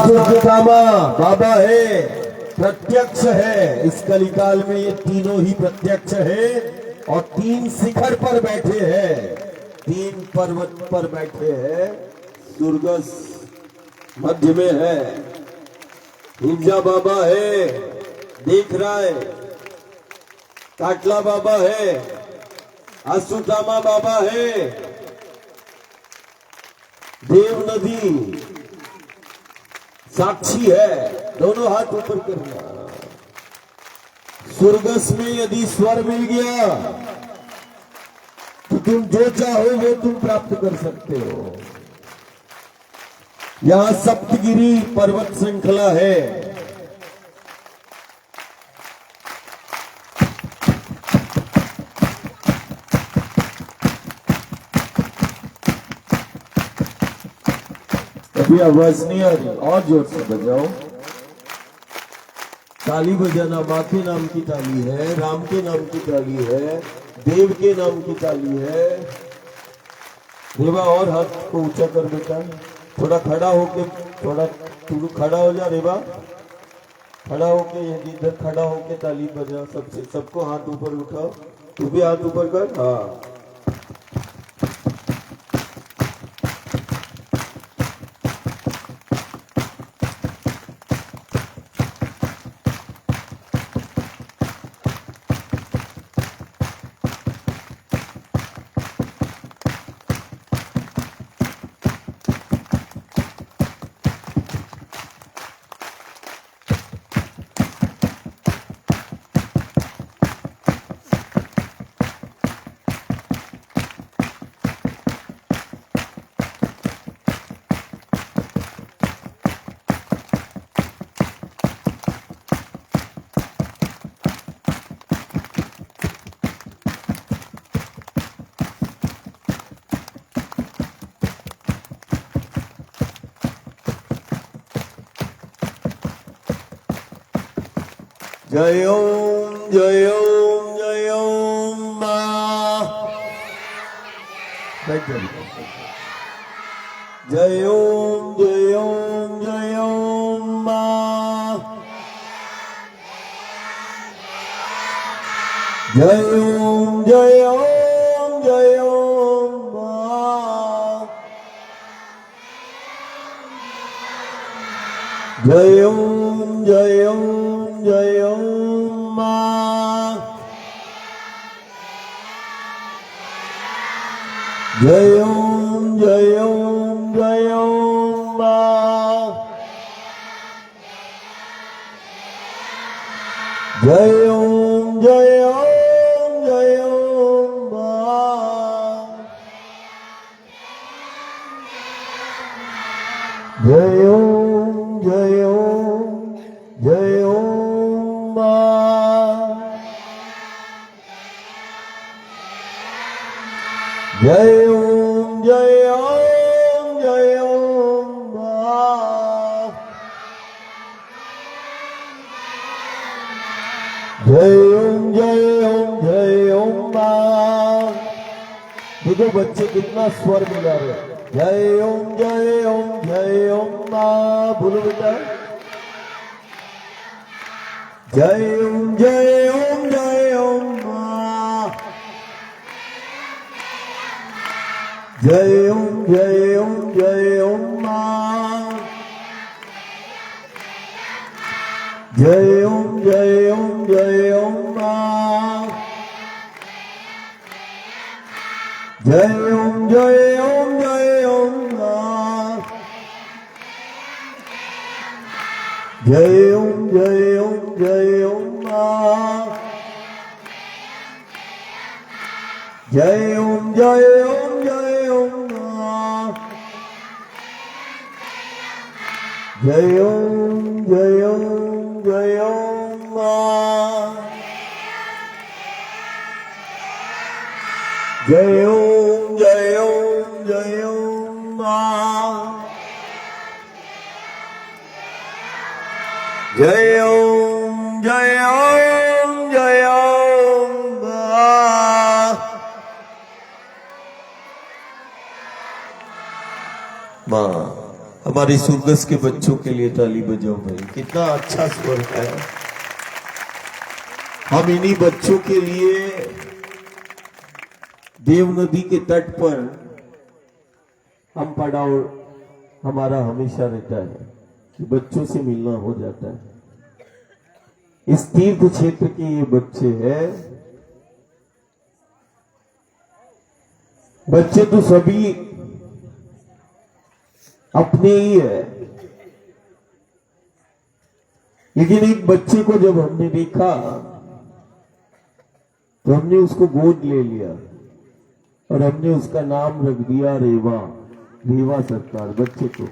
सूर्यधामा बाबा है, प्रत्यक्ष है। इस कलिकाल में ये तीनों ही प्रत्यक्ष है और तीन शिखर पर बैठे हैं, तीन पर्वत पर बैठे हैं। दुर्गस मध्य में है, हिंजा बाबा है, देख रहा है, काटला बाबा है, अश्वत्थामा बाबा है, देव नदी साक्षी है। दोनों हाथ ऊपर करना। स्वर्गस में यदि स्वर मिल गया तो तुम जो चाहो वो तुम प्राप्त कर सकते हो। यहां सप्तगिरी पर्वत श्रृंखला है। अभी आवाज नहीं आ रही, और जोर से बजाओ। ताली बजाना माँ के नाम की ताली है, राम के नाम की ताली है, देव के नाम की ताली है। रेवा और हाथ को ऊंचा कर बेटा, थोड़ा खड़ा होके, थोड़ा तू खड़ा हो जा रेवा, खड़ा होके, इधर खड़ा होके ताली बजा। सबसे सबको हाथ ऊपर उठाओ, तू भी हाथ ऊपर कर। हाँ, जय ओम जय ओम जय ओम मां। जय ओम जय ओम जय ओम मां। जय ओम जय ओम जय ओम मां। जय ओम जय ओम जय ओम मां। जय ओम जय ओम जय ओम मां। जय ओम जय ओम जय ओम मां। जय ओम जय ओम जय ओम मां। जय ओम जय ओम जय ओम मां। जय ओम जय ओम जय ओम मां। देखो बच्चे कितना स्वर मिला रहे। जय ओम जय ओम मां। बोलो बेटा। जय ओम जय ओम जय ओम मां। जय ओम जय ओम जय ओम मां। जय ओम जय ओम जय ओम मां। जय ओम जय ओम जय ओम मां। जय ओम जय ओम जय ओम मां। जय ओम जय ओम जय ओम मां। जय ओम जय ओम जय ओम मां। जय ओम जय ओम जय ओम मां। जय ओम जय ओम जय ओम मां। मां हमारे सुरगस के बच्चों के लिए ताली बजाओ भाई, कितना अच्छा स्वर है। हम इन्हीं बच्चों के लिए देव नदी के तट पर हम पड़ाव हमारा हमेशा रहता है कि बच्चों से मिलना हो जाता है। इस तीर्थ क्षेत्र के ये बच्चे हैं, बच्चे तो सभी अपने ही है, लेकिन एक बच्चे को जब हमने देखा तो हमने उसको गोद ले लिया और हमने उसका नाम रख दिया रेवा। रेवा सरकार बच्चे को।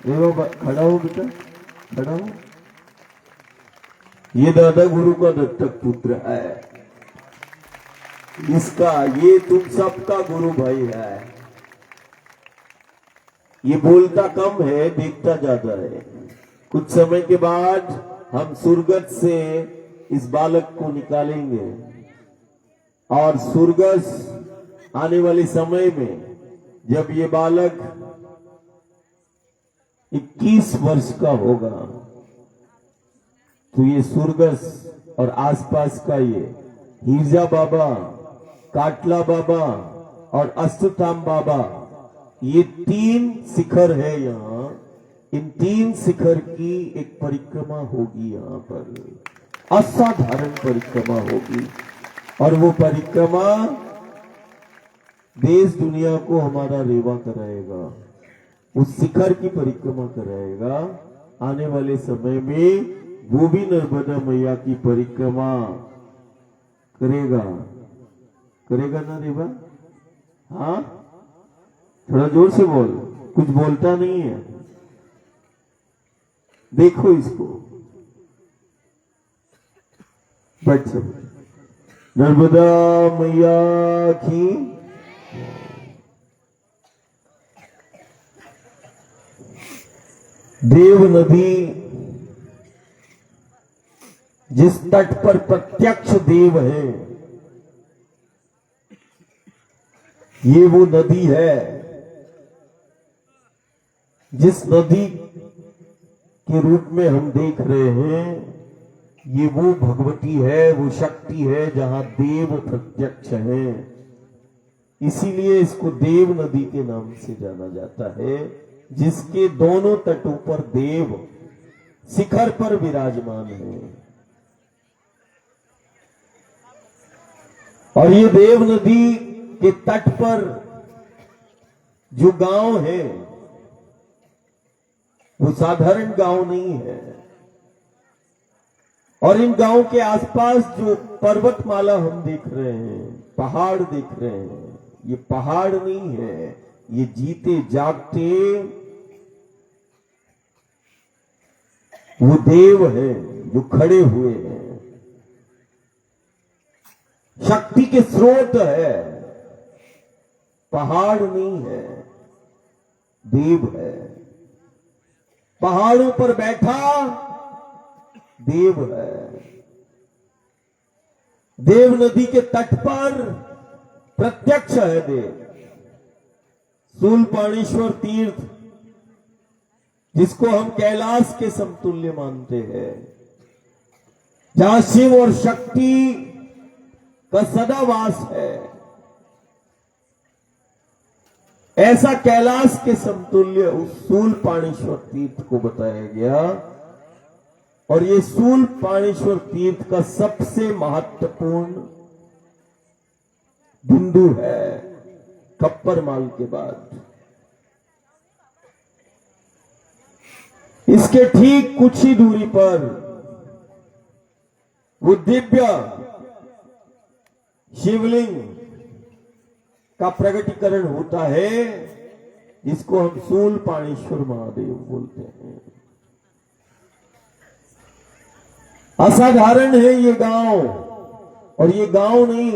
रेवा खड़ा हो बेटा, खड़ा हो। ये दादा गुरु का दत्तक पुत्र है, इसका ये तुम सबका गुरु भाई है। ये बोलता कम है, देखता ज्यादा है। कुछ समय के बाद हम सुरगत से इस बालक को निकालेंगे और सुरगस आने वाले समय में जब ये बालक 21 वर्ष का होगा तो ये सुरगस और आसपास का ये हिरजा बाबा, काटला बाबा और अष्टधाम बाबा, ये 3 शिखर है यहाँ। इन 3 शिखर की एक परिक्रमा होगी यहाँ पर, असाधारण परिक्रमा होगी। और वो परिक्रमा देश दुनिया को हमारा रेवा कराएगा, उस शिखर की परिक्रमा कराएगा। आने वाले समय में वो भी नर्मदा मैया की परिक्रमा करेगा, करेगा ना रेवा? हाँ, थोड़ा जोर से बोल, कुछ बोलता नहीं है। देखो इसको, बैठ सब। नर्मदा मैया की देव नदी जिस तट पर प्रत्यक्ष देव है, ये वो नदी है जिस नदी के रूप में हम देख रहे हैं। ये वो भगवती है, वो शक्ति है जहां देव प्रत्यक्ष है। इसीलिए इसको देव नदी के नाम से जाना जाता है, जिसके दोनों तटों पर देव शिखर पर विराजमान है। और ये देव नदी के तट पर जो गांव है वो साधारण गांव नहीं है। और इन गांव के आसपास जो पर्वतमाला हम देख रहे हैं, पहाड़ देख रहे हैं, ये पहाड़ नहीं है, ये जीते जागते वो देव है जो खड़े हुए हैं, शक्ति के स्रोत है। पहाड़ नहीं है, देव है। पहाड़ों पर बैठा देव है। देव नदी के तट पर प्रत्यक्ष है देव। शूलपाणेश्वर तीर्थ, जिसको हम कैलाश के समतुल्य मानते हैं, जहां शिव और शक्ति का सदा वास है, ऐसा कैलाश के समतुल्य उस शूलपाणेश्वर तीर्थ को बताया गया। और ये शूलपाणेश्वर तीर्थ का सबसे महत्वपूर्ण बिंदु है खप्परमाल के बाद। इसके ठीक कुछ ही दूरी पर वो दिव्य शिवलिंग का प्रगटीकरण होता है, जिसको हम शूलपाणेश्वर महादेव बोलते हैं। असाधारण है ये गांव। और ये गांव नहीं,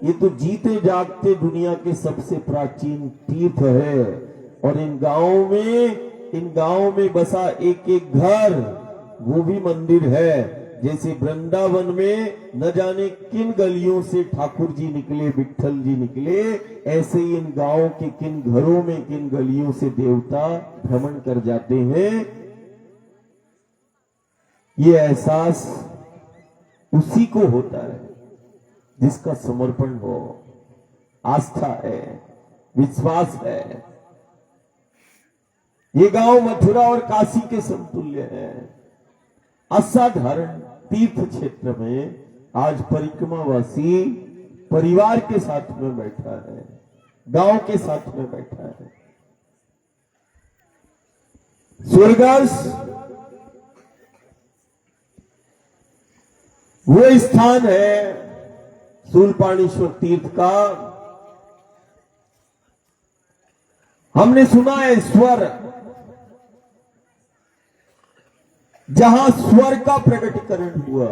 ये तो जीते जागते दुनिया के सबसे प्राचीन तीर्थ है। और इन गांव में बसा एक एक घर, वो भी मंदिर है जैसे वृंदावन में न जाने किन गलियों से ठाकुर जी निकले, विठल जी निकले, ऐसे ही इन गांवों के किन घरों में, किन गलियों से देवता भ्रमण कर जाते हैं। ये एहसास उसी को होता है जिसका समर्पण हो, आस्था है, विश्वास है। ये गांव मथुरा और काशी के समतुल्य है। असाधारण तीर्थ क्षेत्र में आज परिक्रमावासी परिवार के साथ में बैठा है, गांव के साथ में बैठा है। स्वर्गस्थ वो स्थान है शूलपाणेश्वर तीर्थ का। हमने सुना है स्वर, जहां स्वर का प्रकटीकरण हुआ,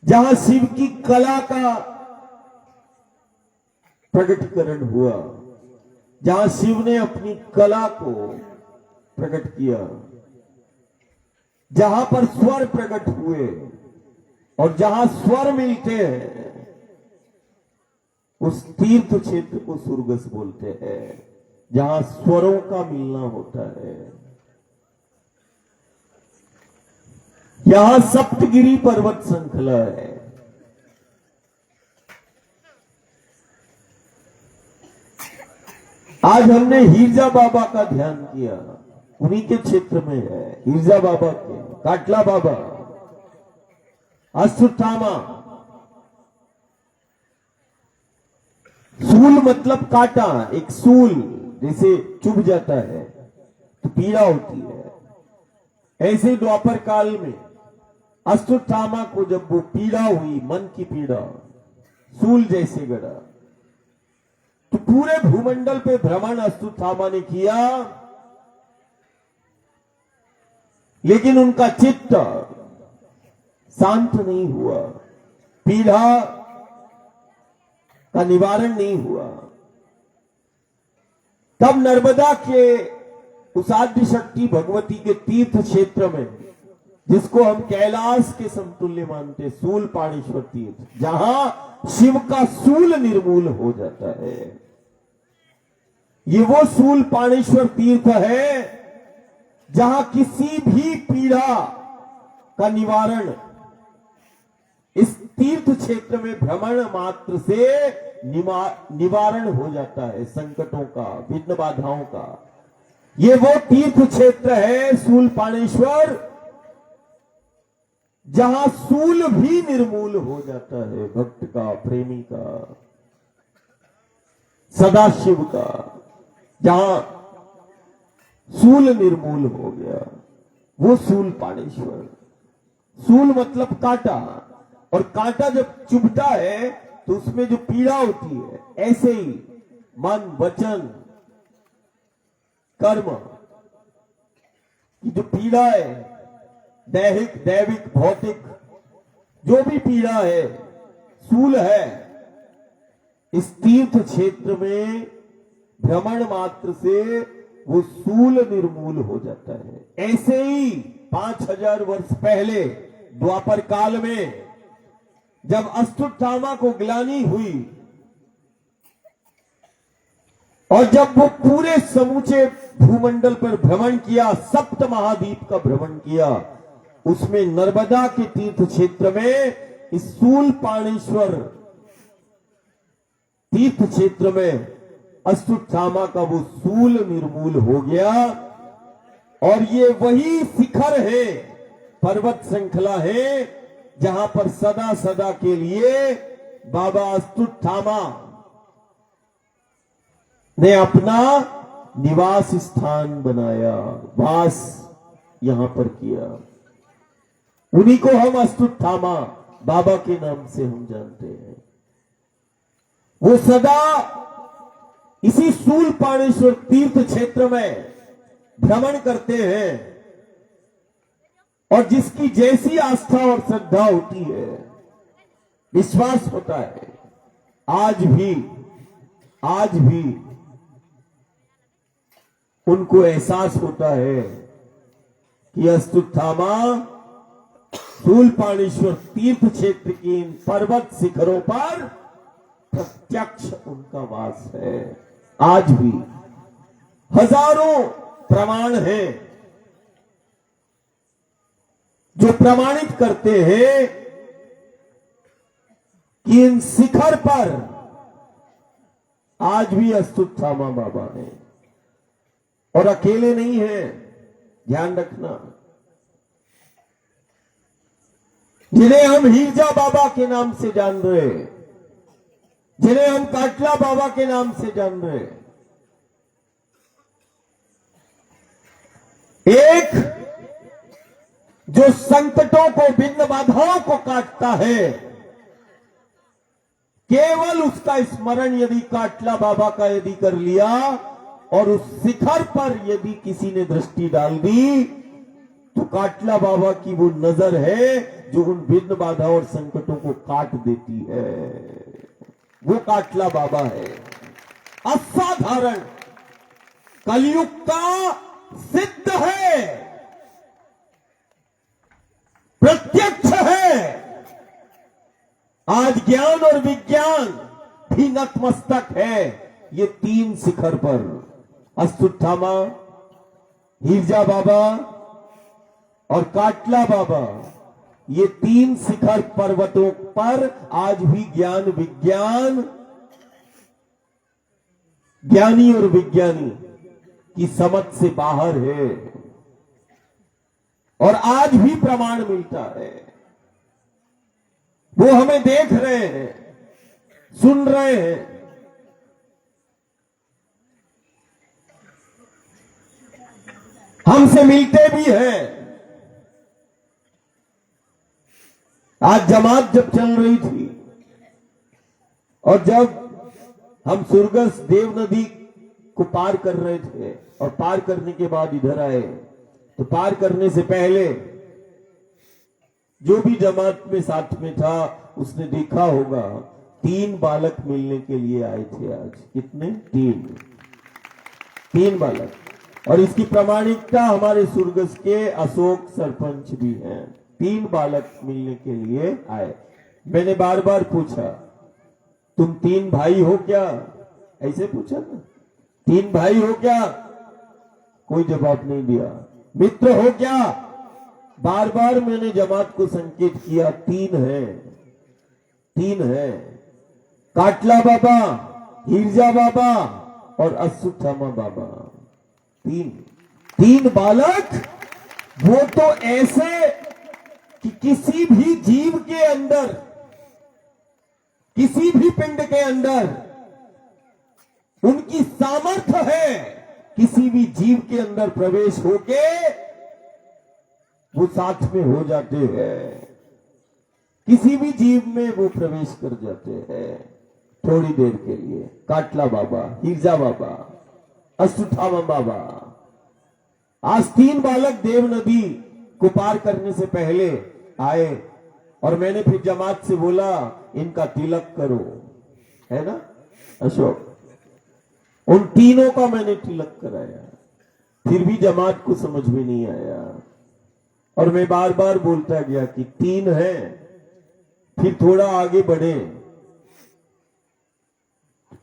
जहां शिव की कला का प्रकटीकरण हुआ, जहां शिव ने अपनी कला को प्रकट किया, जहां पर स्वर प्रकट हुए और जहां स्वर मिलते हैं उस तीर्थ क्षेत्र को स्वर्गस्थ बोलते हैं, जहां स्वरों का मिलना होता है। यहां सप्तगिरी पर्वत श्रृंखला है। आज हमने हिरजा बाबा का ध्यान किया, उन्हीं के क्षेत्र में है हिरजा बाबा के, काटला बाबा, अश्वत्थामा। सूल मतलब कांटा, एक सूल जैसे चुभ जाता है तो पीड़ा होती है। ऐसे द्वापर काल में अश्वत्थामा को जब वो पीड़ा हुई, मन की पीड़ा, सूल जैसे गड़ा, तो पूरे भूमंडल पे भ्रमण अश्वत्थामा ने किया, लेकिन उनका चित्त शांत नहीं हुआ, पीड़ा का निवारण नहीं हुआ। तब नर्मदा के उस आद्य शक्ति भगवती के तीर्थ क्षेत्र में, जिसको हम कैलाश के समतुल्य मानते, शूलपाणेश्वर तीर्थ, जहां शिव का शूल निर्मूल हो जाता है, ये वो शूलपाणेश्वर तीर्थ है जहां किसी भी पीड़ा का निवारण इस तीर्थ क्षेत्र में भ्रमण मात्र से निवारण हो जाता है, संकटों का, विघ्न बाधाओं का। ये वो तीर्थ क्षेत्र है शूलपाणेश्वर जहां शूल भी निर्मूल हो जाता है, भक्त का, प्रेमी का, सदाशिव का। जहां शूल निर्मूल हो गया, वो शूलपाणेश्वर। शूल मतलब कांटा, और कांटा जब चुभता है तो उसमें जो पीड़ा होती है, ऐसे ही मन, वचन, कर्म की जो पीड़ा है, दैहिक, दैविक, भौतिक जो भी पीड़ा है, शूल है। इस तीर्थ क्षेत्र में भ्रमण मात्र से वो शूल निर्मूल हो जाता है। ऐसे ही 5000 वर्ष पहले द्वापर काल में जब अश्वत्थामा को ग्लानि हुई और जब वो पूरे समूचे भूमंडल पर भ्रमण किया, सप्त महाद्वीप का भ्रमण किया, उसमें नर्मदा के तीर्थ क्षेत्र में इस शूलपाणेश्वर तीर्थ क्षेत्र में अश्वत्थामा का वो शूल निर्मूल हो गया। और ये वही शिखर है, पर्वत श्रृंखला है, जहां पर सदा सदा के लिए बाबा अश्वत्थामा ने अपना निवास स्थान बनाया, वास यहां पर किया। उन्हीं को हम अश्वत्थामा बाबा के नाम से हम जानते हैं। वो सदा इसी शूलपाणेश्वर तीर्थ क्षेत्र में भ्रमण करते हैं, और जिसकी जैसी आस्था और श्रद्धा होती है, विश्वास होता है, आज भी उनको एहसास होता है कि अश्वत्थामा शूलपाणेश्वर तीर्थ क्षेत्र की इन पर्वत शिखरों पर प्रत्यक्ष उनका वास है। आज भी हजारों प्रमाण हैं जो प्रमाणित करते हैं कि इन शिखर पर आज भी अस्तुत्थामा बाबा है, और अकेले नहीं है। ध्यान रखना, जिन्हें हम हिरजा बाबा के नाम से जान रहे, जिन्हें हम काटला बाबा के नाम से जान रहे, एक जो संकटों को, विघ्न बाधाओं को काटता है, केवल उसका स्मरण यदि काटला बाबा का यदि कर लिया और उस शिखर पर यदि किसी ने दृष्टि डाल दी, तो काटला बाबा की वो नजर है जो उन विघ्न बाधाओं और संकटों को काट देती है। वो काटला बाबा है, असाधारण, कलयुग का सिद्ध है, प्रत्यक्ष है। आज ज्ञान और विज्ञान भी नतमस्तक है ये तीन शिखर पर, अस्तुत्थामा, हिरजा बाबा और काटला बाबा। ये तीन शिखर पर्वतों पर आज भी ज्ञान विज्ञान, ज्ञानी और विज्ञानी की समझ से बाहर है, और आज भी प्रमाण मिलता है। वो हमें देख रहे हैं, सुन रहे हैं। हमसे मिलते भी हैं। आज जमात जब चल रही थी और जब हम सुरगस देव नदी को पार कर रहे थे और पार करने के बाद इधर आए, तो पार करने से पहले जो भी जमात में साथ में था उसने देखा होगा, 3 बालक मिलने के लिए आए थे आज। कितने? 3 बालक। और इसकी प्रामाणिकता हमारे सुरगस के अशोक सरपंच भी हैं। 3 बालक मिलने के लिए आए। मैंने बार बार पूछा, तुम 3 भाई हो क्या? ऐसे पूछा ना, 3 भाई हो क्या? कोई जवाब नहीं दिया। मित्र हो क्या? बार बार मैंने जमात को संकेत किया, 3 है, 3 है। काटला बाबा, हिरजा बाबा और अस्तुत्थामा बाबा। 3 बालक। वो तो ऐसे कि किसी भी जीव के अंदर, किसी भी पिंड के अंदर उनकी सामर्थ्य है किसी भी जीव के अंदर प्रवेश होके वो साथ में हो जाते हैं। किसी भी जीव में वो प्रवेश कर जाते हैं थोड़ी देर के लिए। काटला बाबा, हिरजा बाबा, अस्तुत्थामा बाबा। आज 3 बालक देव नदी को पार करने से पहले आए और मैंने फिर जमात से बोला, इनका तिलक करो, है ना अशोक? उन तीनों का मैंने तिलक कराया। फिर भी जमात को समझ में नहीं आया और मैं बार बार बोलता गया कि 3 है। फिर थोड़ा आगे बढ़े,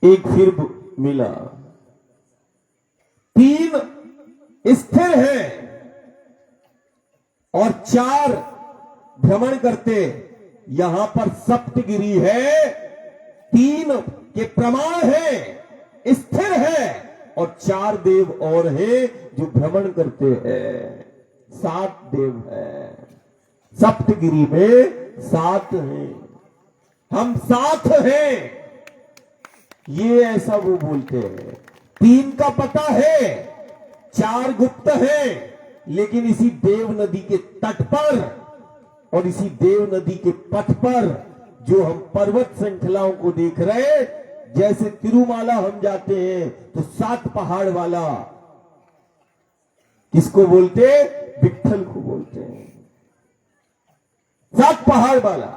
एक फिर मिला। 3 स्थिर है और 4 भ्रमण करते। यहां पर सप्तगिरी है, 3 के प्रमाण है, स्थिर है, और 4 देव और हैं जो भ्रमण करते हैं। 7 देव है सप्तगिरी में, 7 हैं। हम 7 हैं, ये ऐसा वो बोलते हैं। 3 का पता है, 4 गुप्त हैं, लेकिन इसी देव नदी के तट पर और इसी देव नदी के पथ पर जो हम पर्वत श्रृंखलाओं को देख रहे हैं, जैसे तिरुमाला हम जाते हैं तो 7 पहाड़ वाला किसको बोलते? विट्ठल को बोलते हैं। 7 पहाड़ वाला।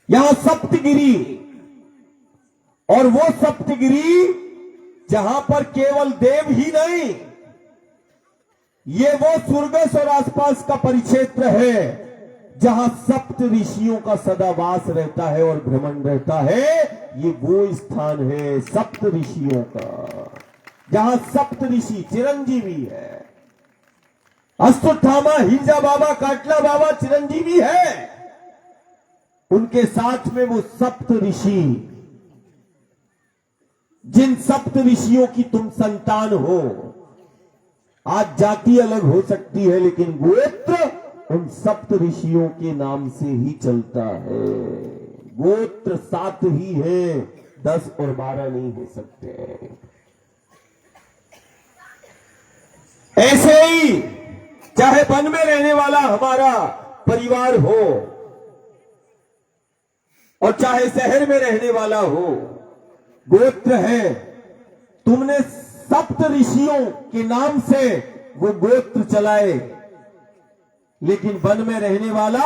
यहां सप्तगिरी, और वो सप्तगिरी जहां पर केवल देव ही नहीं, ये वो स्वर्गस और आसपास का परिक्षेत्र है जहां सप्त ऋषियों का सदावास रहता है और भ्रमण रहता है। ये वो स्थान है सप्त ऋषियों का, जहां सप्त ऋषि चिरंजीवी है। अश्वत्थामा, हिरजा बाबा, काटला बाबा चिरंजीवी है। उनके साथ में वो सप्त ऋषि, जिन सप्त ऋषियों की तुम संतान हो। आज जाति अलग हो सकती है लेकिन गोत्र उन सप्त ऋषियों के नाम से ही चलता है। गोत्र 7 ही है, 10 और 12 नहीं हो सकते। ऐसे ही चाहे वन में रहने वाला हमारा परिवार हो और चाहे शहर में रहने वाला हो, गोत्र है। तुमने सप्त ऋषियों के नाम से वो गोत्र चलाए, लेकिन वन में रहने वाला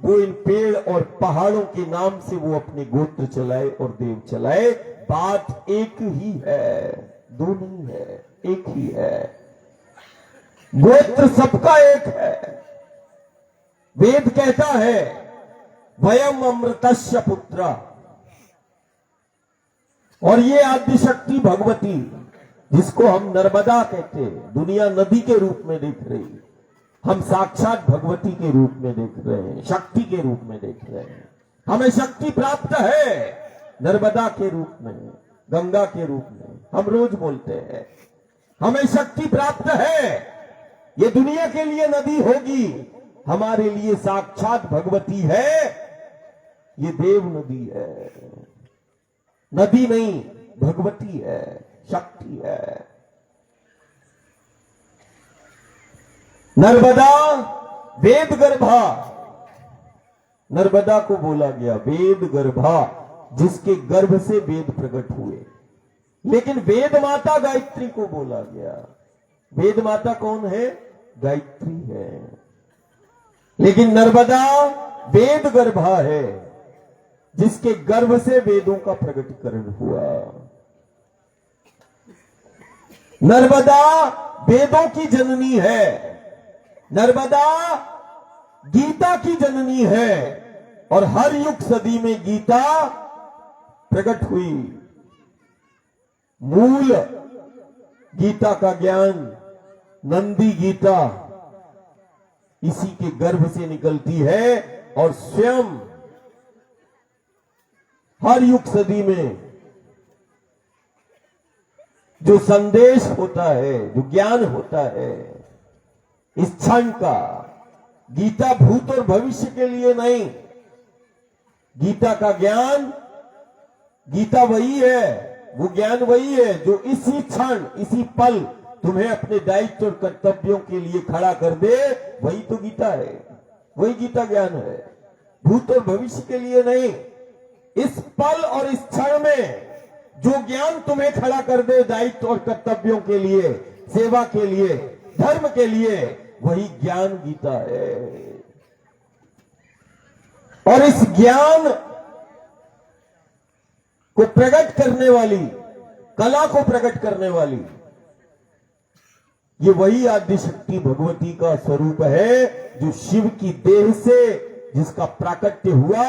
वो इन पेड़ और पहाड़ों के नाम से वो अपने गोत्र चलाए और देव चलाए। बात एक ही है, दो नहीं है, एक ही है। गोत्र सबका एक है। वेद कहता है वयम अमृतस्य पुत्र, और ये आदिशक्ति भगवती जिसको हम नर्मदा कहते हैं, दुनिया नदी के रूप में देख रही, हम साक्षात भगवती के रूप में देख रहे हैं, शक्ति के रूप में देख रहे हैं। हमें शक्ति प्राप्त है नर्मदा के रूप में, गंगा के रूप में। हम रोज बोलते हैं हमें शक्ति प्राप्त है। ये दुनिया के लिए नदी होगी, हमारे लिए साक्षात भगवती है। ये देव नदी है, नदी नहीं भगवती है, शक्ति है। नर्मदा वेद गर्भा, नर्मदा को बोला गया वेद गर्भा, जिसके गर्भ से वेद प्रकट हुए। लेकिन वेद माता गायत्री को बोला गया। वेद माता कौन है? गायत्री है। लेकिन नर्मदा वेद गर्भा है, जिसके गर्भ से वेदों का प्रकटीकरण हुआ। नर्मदा वेदों की जननी है, नर्मदा गीता की जननी है, और हर युग सदी में गीता प्रकट हुई। मूल गीता का ज्ञान नंदी गीता इसी के गर्भ से निकलती है, और स्वयं हर युग सदी में जो संदेश होता है, जो ज्ञान होता है इस क्षण का, गीता भूत और भविष्य के लिए नहीं। गीता का ज्ञान, गीता वही है, वो ज्ञान वही है जो इसी क्षण, इसी पल तुम्हें अपने दायित्व और कर्तव्यों के लिए खड़ा कर दे। वही तो गीता है, वही गीता ज्ञान है, भूत और भविष्य के लिए नहीं। इस पल और इस क्षण में जो ज्ञान तुम्हें खड़ा कर दे दायित्व और कर्तव्यों के लिए, सेवा के लिए, धर्म के लिए, वही ज्ञान गीता है। और इस ज्ञान को प्रकट करने वाली, कला को प्रकट करने वाली, ये वही आदिशक्ति भगवती का स्वरूप है, जो शिव की देह से जिसका प्राकट्य हुआ,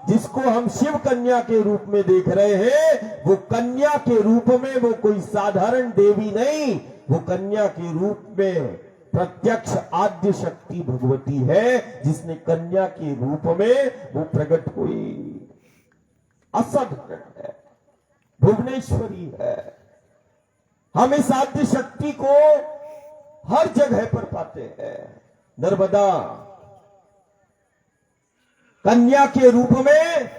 जिसको हम शिव कन्या के रूप में देख रहे हैं। वो कन्या के रूप में वो कोई साधारण देवी नहीं, वो कन्या के रूप में प्रत्यक्ष आद्य शक्ति भगवती है, जिसने कन्या के रूप में वो प्रकट हुई। असद है, भुवनेश्वरी है। हम इस आद्य शक्ति को हर जगह पर पाते हैं। नर्मदा कन्या के रूप में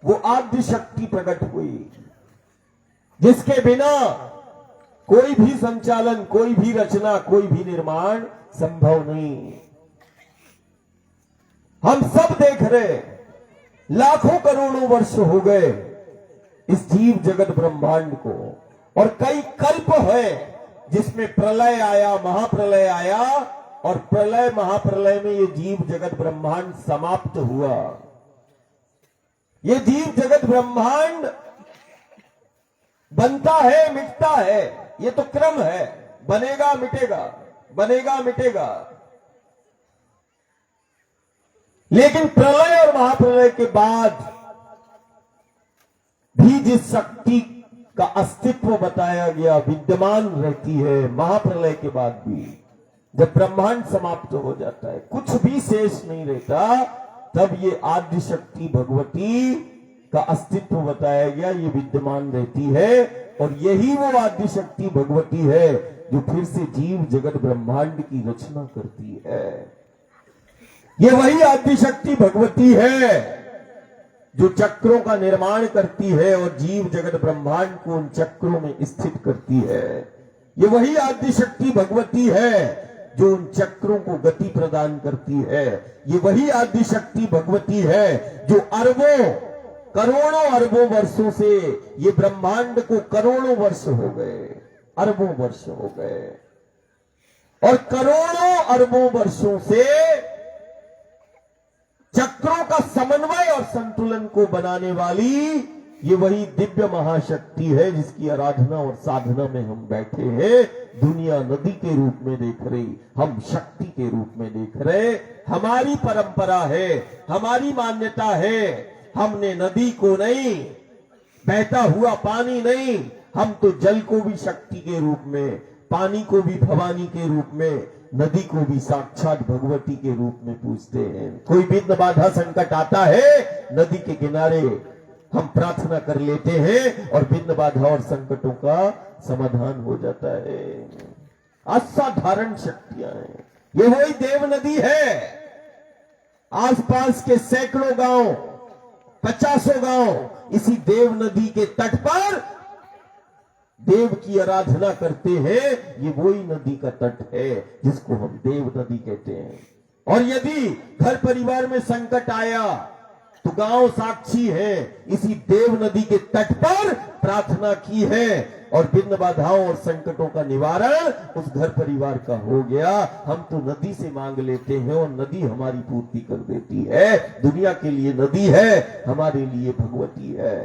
वो आद्य शक्ति प्रकट हुई, जिसके बिना कोई भी संचालन, कोई भी रचना, कोई भी निर्माण संभव नहीं। हम सब देख रहे, लाखों करोड़ों वर्ष हो गए इस जीव जगत ब्रह्मांड को, और कई कल्प है जिसमें प्रलय आया, महाप्रलय आया, और प्रलय महाप्रलय में ये जीव जगत ब्रह्मांड समाप्त हुआ। ये जीव जगत ब्रह्मांड बनता है, मिटता है, ये तो क्रम है, बनेगा मिटेगा। बनेगा मिटेगा। लेकिन प्रलय और महाप्रलय के बाद भी जिस शक्ति का अस्तित्व बताया गया विद्यमान रहती है, महाप्रलय के बाद भी जब ब्रह्मांड समाप्त हो जाता है, कुछ भी शेष नहीं रहता, तब ये आद्य शक्ति भगवती का अस्तित्व बताया गया, ये विद्यमान रहती है। और यही वो आद्य शक्ति भगवती है जो फिर से जीव जगत ब्रह्मांड की रचना करती है। ये वही आद्य शक्ति भगवती है जो चक्रों का निर्माण करती है और जीव जगत ब्रह्मांड को उन चक्रों में स्थित करती है। ये वही आद्य शक्ति भगवती है जो उन चक्रों को गति प्रदान करती है। ये वही आद्य शक्ति भगवती है जो अरबों करोड़ों अरबों वर्षों से, ये ब्रह्मांड को करोड़ों वर्ष हो गए, अरबों वर्ष हो गए, और करोड़ों अरबों वर्षों से चक्रों का समन्वय और संतुलन को बनाने वाली ये वही दिव्य महाशक्ति है जिसकी आराधना और साधना में हम बैठे हैं। दुनिया नदी के रूप में देख रही, हम शक्ति के रूप में देख रहे। हमारी परंपरा है, हमारी मान्यता है, हमने नदी को नहीं, बहता हुआ पानी नहीं, हम तो जल को भी शक्ति के रूप में, पानी को भी भवानी के रूप में, नदी को भी साक्षात भगवती के रूप में पूजते हैं। कोई विघ्न बाधा संकट आता है, नदी के किनारे हम प्रार्थना कर लेते हैं और विघ्न बाधा और संकटों का समाधान हो जाता है। असाधारण शक्तियां हैं। ये वही देव नदी है। आसपास के सैकड़ों गांव, 50 गांव इसी देव नदी के तट पर देव की आराधना करते हैं। ये वही नदी का तट है जिसको हम देव नदी कहते हैं। और यदि घर परिवार में संकट आया तो गांव साक्षी है, इसी देव नदी के तट पर प्रार्थना की है और विघ्न बाधाओं और संकटों का निवारण उस घर परिवार का हो गया। हम तो नदी से मांग लेते हैं और नदी हमारी पूर्ति कर देती है। दुनिया के लिए नदी है, हमारे लिए भगवती है।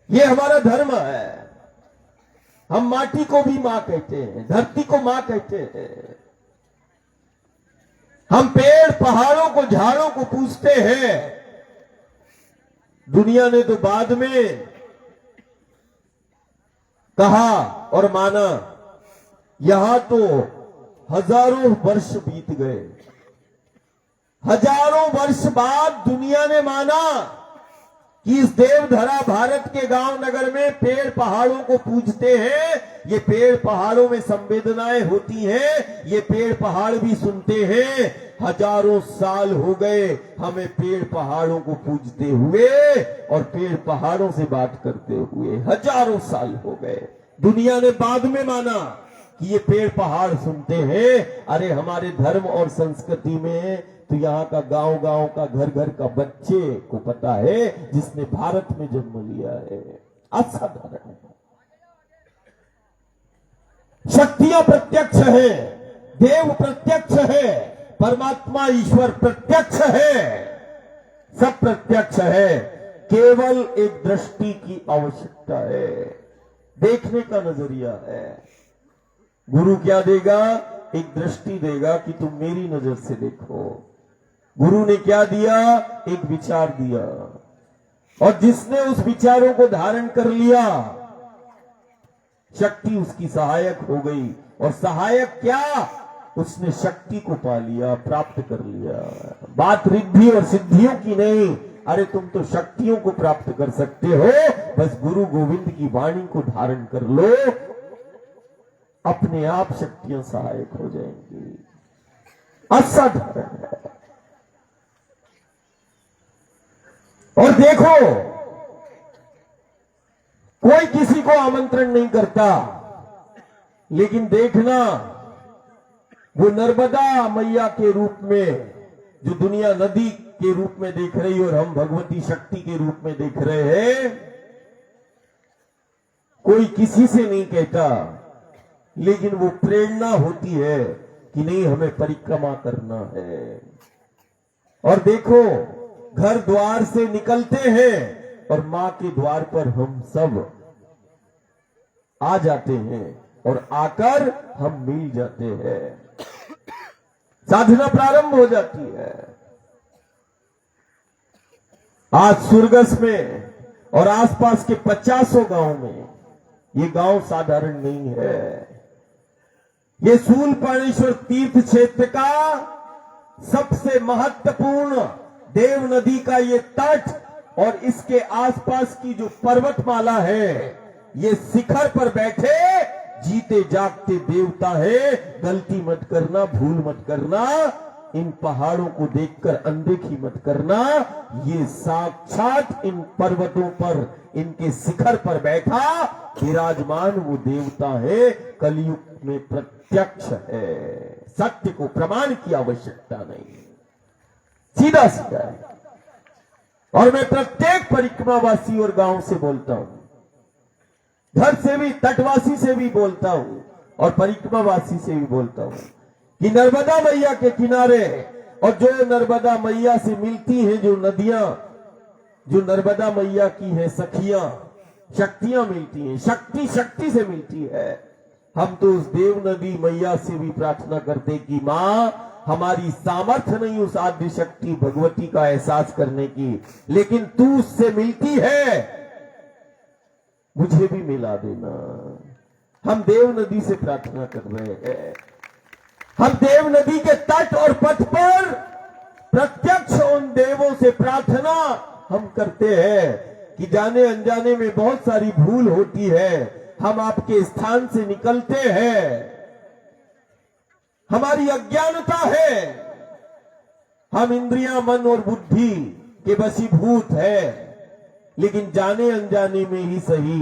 ये हमारा धर्म है। हम माटी को भी मां कहते हैं, धरती को मां कहते हैं। हम पेड़ पहाड़ों को, झाड़ों को पूजते हैं। दुनिया ने तो बाद में कहा और माना, यहां तो हजारों वर्ष बीत गए। हजारों वर्ष बाद दुनिया ने माना कि इस देवधरा भारत के गांव नगर में पेड़ पहाड़ों को पूजते हैं। ये पेड़ पहाड़ों में संवेदनाएं होती हैं, ये पेड़ पहाड़ भी सुनते हैं। हजारों साल हो गए हमें पेड़ पहाड़ों को पूजते हुए और पेड़ पहाड़ों से बात करते हुए, हजारों साल हो गए। दुनिया ने बाद में माना कि ये पेड़ पहाड़ सुनते हैं। अरे हमारे धर्म और संस्कृति में तो यहाँ का गांव गांव का, घर घर का बच्चे को पता है जिसने भारत में जन्म लिया है। असाधारण है। शक्तियां प्रत्यक्ष है, देव प्रत्यक्ष है, परमात्मा ईश्वर प्रत्यक्ष है, सब प्रत्यक्ष है। केवल एक दृष्टि की आवश्यकता है, देखने का नजरिया है। गुरु क्या देगा? एक दृष्टि देगा कि तुम मेरी नजर से देखो। गुरु ने क्या दिया? एक विचार दिया, और जिसने उस विचारों को धारण कर लिया, शक्ति उसकी सहायक हो गई। और सहायक क्या? उसने शक्ति को पा लिया, प्राप्त कर लिया। बात रिद्धि और सिद्धियों की नहीं। अरे तुम तो शक्तियों को प्राप्त कर सकते हो, बस गुरु गोविंद की वाणी को धारण कर लो, अपने आप शक्तियां सहायक हो जाएंगी। असाधारण है। और देखो, कोई किसी को आमंत्रण नहीं करता, लेकिन देखना वो नर्मदा मैया के रूप में, जो दुनिया नदी के रूप में देख रही और हम भगवती शक्ति के रूप में देख रहे हैं, कोई किसी से नहीं कहता, लेकिन वो प्रेरणा होती है कि नहीं हमें परिक्रमा करना है। और देखो, घर द्वार से निकलते हैं और मां के द्वार पर हम सब आ जाते हैं और आकर हम मिल जाते हैं। साधना प्रारंभ हो जाती है। आज सुरगस में और आसपास के 50 गांव में, ये गांव साधारण नहीं है। ये शूलपाणेश्वर तीर्थ क्षेत्र का सबसे महत्वपूर्ण देव नदी का ये तट और इसके आसपास की जो पर्वतमाला है, ये शिखर पर बैठे जीते जागते देवता है। गलती मत करना, भूल मत करना, इन पहाड़ों को देखकर अनदेखी मत करना। ये साक्षात इन पर्वतों पर, इनके शिखर पर बैठा विराजमान वो देवता है, कलयुग में प्रत्यक्ष है। सत्य को प्रमाण की आवश्यकता नहीं, सीधा सीधा है। और मैं प्रत्येक परिक्रमावासी और गांव से बोलता हूं, घर से भी, तटवासी से भी बोलता हूं और परिक्रमावासी से भी बोलता हूं कि नर्मदा मैया के किनारे और जो नर्मदा मैया से मिलती हैं जो नदियां, जो नर्मदा मैया की हैं सखियां, शक्तियां मिलती हैं, शक्ति शक्ति से मिलती है। हम तो उस देव नदी मैया से भी प्रार्थना करते कि मां, हमारी सामर्थ्य नहीं उस आद्य शक्ति भगवती का एहसास करने की, लेकिन तू उससे मिलती है, मुझे भी मिला देना। हम देव नदी से प्रार्थना कर रहे हैं। हम देव नदी के तट और पथ पर प्रत्यक्ष उन देवों से प्रार्थना हम करते हैं कि जाने अनजाने में बहुत सारी भूल होती है, हम आपके स्थान से निकलते हैं, हमारी अज्ञानता है, हम इंद्रियां, मन और बुद्धि के वशीभूत है, लेकिन जाने अनजाने में ही सही,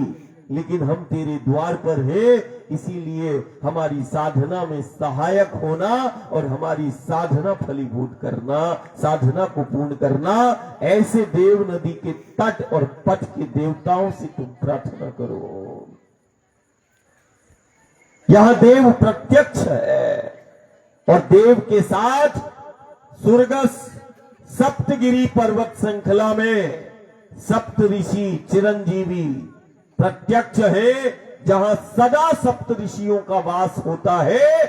लेकिन हम तेरे द्वार पर हैं, इसीलिए हमारी साधना में सहायक होना और हमारी साधना फलीभूत करना, साधना को पूर्ण करना, ऐसे देव नदी के तट और पथ के देवताओं से तुम प्रार्थना करो। यहां देव प्रत्यक्ष है और देव के साथ सुरगस सप्तगिरी पर्वत श्रृंखला में सप्त ऋषि चिरंजीवी प्रत्यक्ष है, जहां सदा सप्त ऋषियों का वास होता है।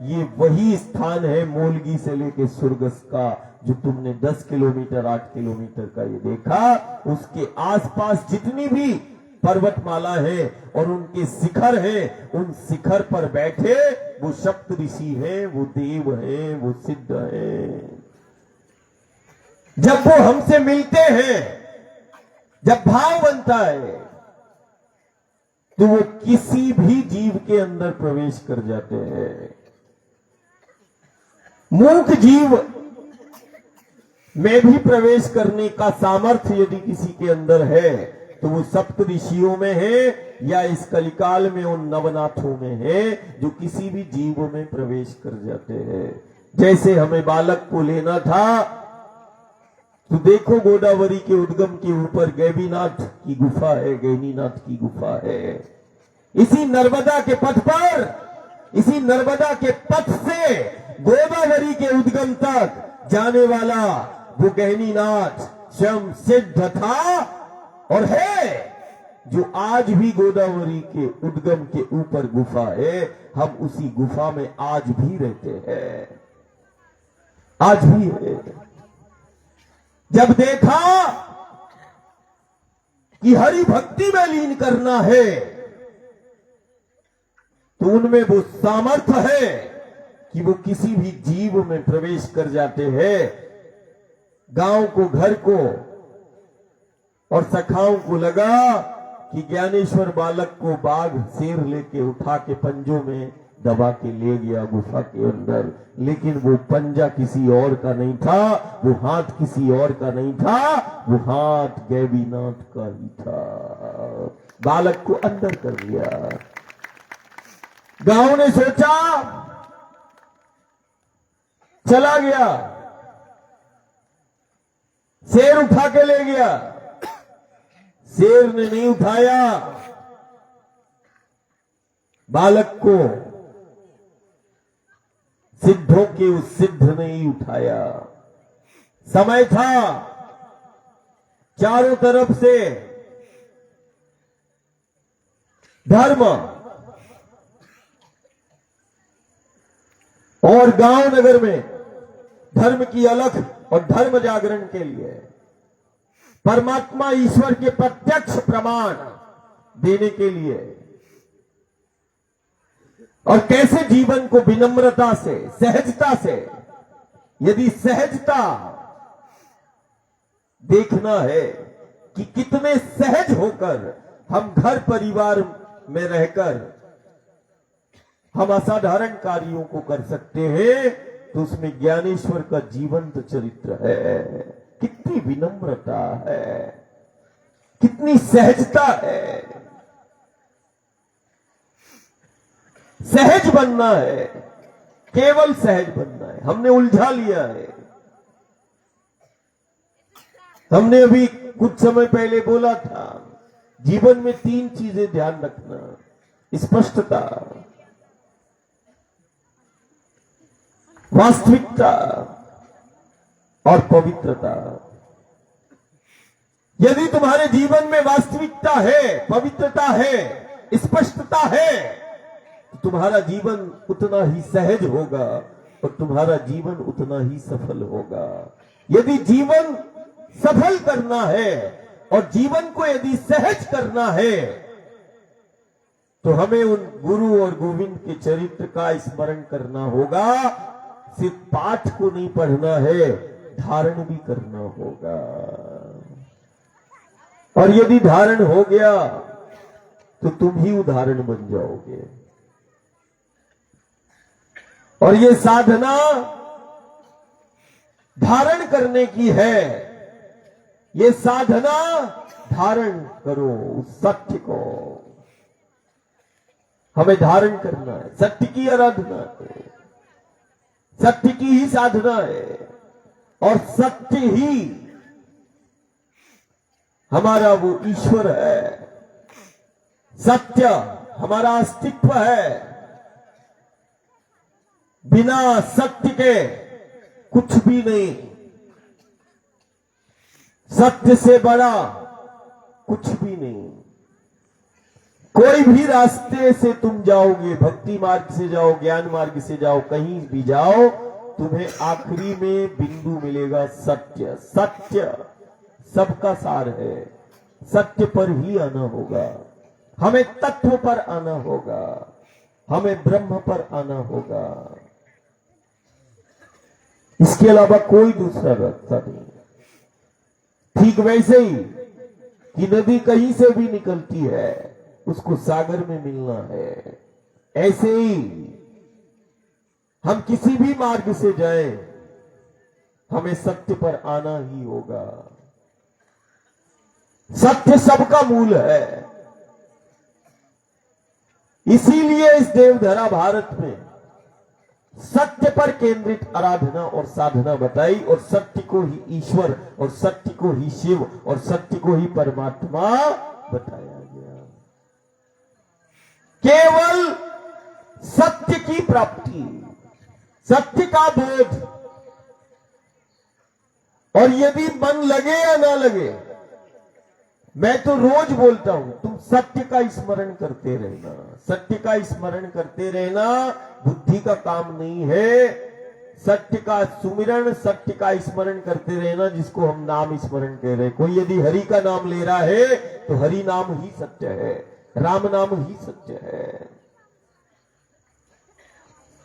ये वही स्थान है मोलगी से लेके सुरगस का, जो तुमने 10 किलोमीटर 8 किलोमीटर का ये देखा। उसके आसपास जितनी भी पर्वतमाला है और उनके शिखर है, उन शिखर पर बैठे वो सप्त ऋषि है, वो देव है, वो सिद्ध है। जब वो हमसे मिलते हैं, जब भाव बनता है, तो वो किसी भी जीव के अंदर प्रवेश कर जाते हैं। मूक जीव में भी प्रवेश करने का सामर्थ्य यदि किसी के अंदर है, तो वो सप्त ऋषियों में है या इस कलिकाल में उन नवनाथों में है, जो किसी भी जीव में प्रवेश कर जाते हैं। जैसे हमें बालक को लेना था, तो देखो गोदावरी के उद्गम के ऊपर गैबीनाथ की गुफा है, गैनीनाथ की गुफा है। इसी नर्मदा के पथ पर, इसी नर्मदा के पथ से गोदावरी के उद्गम तक जाने वाला वो गैनीनाथ स्वयं सिद्ध था और है, जो आज भी गोदावरी के उद्गम के ऊपर गुफा है। हम उसी गुफा में आज भी रहते हैं, आज भी है। जब देखा कि हरि भक्ति में लीन करना है, तो उनमें वो सामर्थ्य है कि वो किसी भी जीव में प्रवेश कर जाते हैं। गांव को, घर को और सखाओं को लगा कि ज्ञानेश्वर बालक को बाघ शेर लेके उठा के पंजों में दबा के ले गया गुफा के अंदर, लेकिन वो पंजा किसी और का नहीं था, वो हाथ किसी और का नहीं था, वो हाथ गैबीनाथ का ही था। बालक को अंदर कर लिया। गांव ने सोचा, चला गया, शेर उठा के ले गया। शेर ने नहीं उठाया बालक को, सिद्धों के उस सिद्ध ने ही उठाया। समय था, चारों तरफ से धर्म और गांव नगर में धर्म की अलख और धर्म जागरण के लिए, परमात्मा ईश्वर के प्रत्यक्ष प्रमाण देने के लिए, और कैसे जीवन को विनम्रता से, सहजता से, यदि सहजता देखना है कि कितने सहज होकर हम घर परिवार में रहकर हम असाधारण कार्यों को कर सकते हैं, तो उसमें ज्ञानेश्वर का जीवंत चरित्र है। कितनी विनम्रता है, कितनी सहजता है। सहज बनना है, केवल सहज बनना है। हमने उलझा लिया है। हमने अभी कुछ समय पहले बोला था, जीवन में 3 चीजें ध्यान रखना: स्पष्टता, वास्तविकता और पवित्रता। यदि तुम्हारे जीवन में वास्तविकता है, पवित्रता है, स्पष्टता है, तो तुम्हारा जीवन उतना ही सहज होगा और तुम्हारा जीवन उतना ही सफल होगा। यदि जीवन सफल करना है और जीवन को यदि सहज करना है, तो हमें उन गुरु और गोविंद के चरित्र का स्मरण करना होगा। सिर्फ पाठ को नहीं पढ़ना है, धारण भी करना होगा। और यदि धारण हो गया तो तुम ही उदाहरण बन जाओगे। और ये साधना धारण करने की है। ये साधना धारण करो उस सत्य को। हमें धारण करना है। सत्य की आराधना है, सत्य की ही साधना है, और सत्य ही हमारा वो ईश्वर है। सत्य हमारा अस्तित्व है। बिना सत्य के कुछ भी नहीं। सत्य से बड़ा कुछ भी नहीं। कोई भी रास्ते से तुम जाओगे, भक्ति मार्ग से जाओ, ज्ञान मार्ग से जाओ, कहीं भी जाओ, तुम्हें आखिरी में बिंदु मिलेगा सत्य। सत्य सबका सार है। सत्य पर ही आना होगा। हमें तत्व पर आना होगा। हमें ब्रह्म पर आना होगा। इसके अलावा कोई दूसरा रास्ता नहीं। ठीक वैसे ही कि नदी कहीं से भी निकलती है, उसको सागर में मिलना है, ऐसे ही हम किसी भी मार्ग से जाएं, हमें सत्य पर आना ही होगा। सत्य सबका मूल है। इसीलिए इस देवधरा भारत में सत्य पर केंद्रित आराधना और साधना बताई, और सत्य को ही ईश्वर, और सत्य को ही शिव, और सत्य को ही परमात्मा बताया गया। केवल सत्य की प्राप्ति, सत्य का बोध। और यदि मन लगे या ना लगे, मैं तो रोज बोलता हूं, तुम सत्य का स्मरण करते रहना। सत्य का स्मरण करते रहना बुद्धि का काम नहीं है। सत्य का सुमिरन, सत्य का स्मरण करते रहना, जिसको हम नाम स्मरण कह रहे हैं। कोई यदि हरि का नाम ले रहा है तो हरि नाम ही सत्य है, राम नाम ही सत्य है।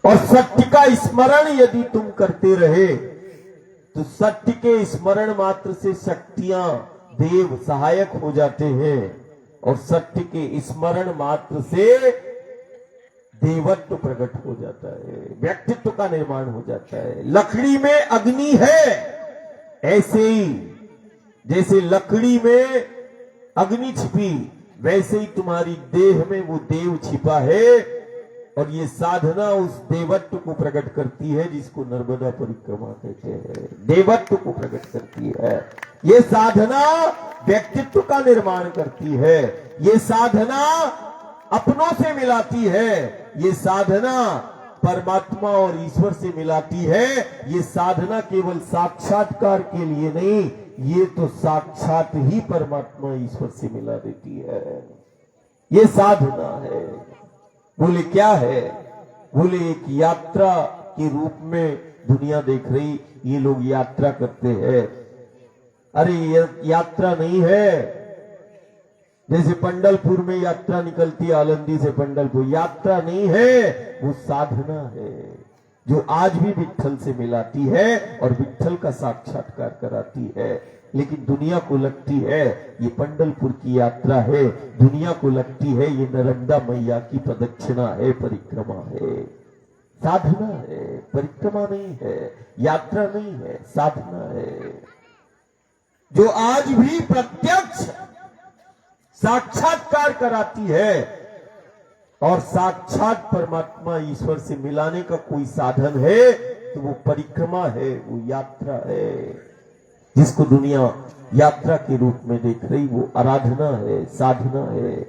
और सत्य का स्मरण यदि तुम करते रहे तो सत्य के स्मरण मात्र से शक्तियां, देव सहायक हो जाते हैं, और सत्य के स्मरण मात्र से देवत्व प्रकट हो जाता है, व्यक्तित्व का निर्माण हो जाता है। लकड़ी में अग्नि है, ऐसे ही जैसे लकड़ी में अग्नि छिपी, वैसे ही तुम्हारी देह में वो देव छिपा है। और ये साधना उस देवत्व को प्रकट करती है, जिसको नर्मदा परिक्रमा कहते हैं। देवत्व को प्रकट करती है। ये साधना व्यक्तित्व का निर्माण करती है। ये साधना अपनों से मिलाती है। ये साधना परमात्मा और ईश्वर से मिलाती है। ये साधना केवल साक्षात्कार के लिए नहीं, ये तो साक्षात ही परमात्मा ईश्वर से मिला देती है। ये साधना है। बोले क्या है? बोले एक यात्रा के रूप में दुनिया देख रही, ये लोग यात्रा करते हैं। अरे ये यात्रा नहीं है। जैसे पंढरपुर में यात्रा निकलती है, आलंदी से पंढरपुर, यात्रा नहीं है, वो साधना है जो आज भी विट्ठल से मिलाती है और विट्ठल का साक्षात्कार कराती है। लेकिन दुनिया को लगती है ये पंढरपुर की यात्रा है, दुनिया को लगती है ये नर्मदा मैया की प्रदक्षिणा है, परिक्रमा है। साधना है, परिक्रमा नहीं है, यात्रा नहीं है, साधना है जो आज भी प्रत्यक्ष साक्षात्कार कराती है। और साक्षात परमात्मा ईश्वर से मिलाने का कोई साधन है तो वो परिक्रमा है, वो यात्रा है। जिसको दुनिया यात्रा के रूप में देख रही, वो आराधना है, साधना है।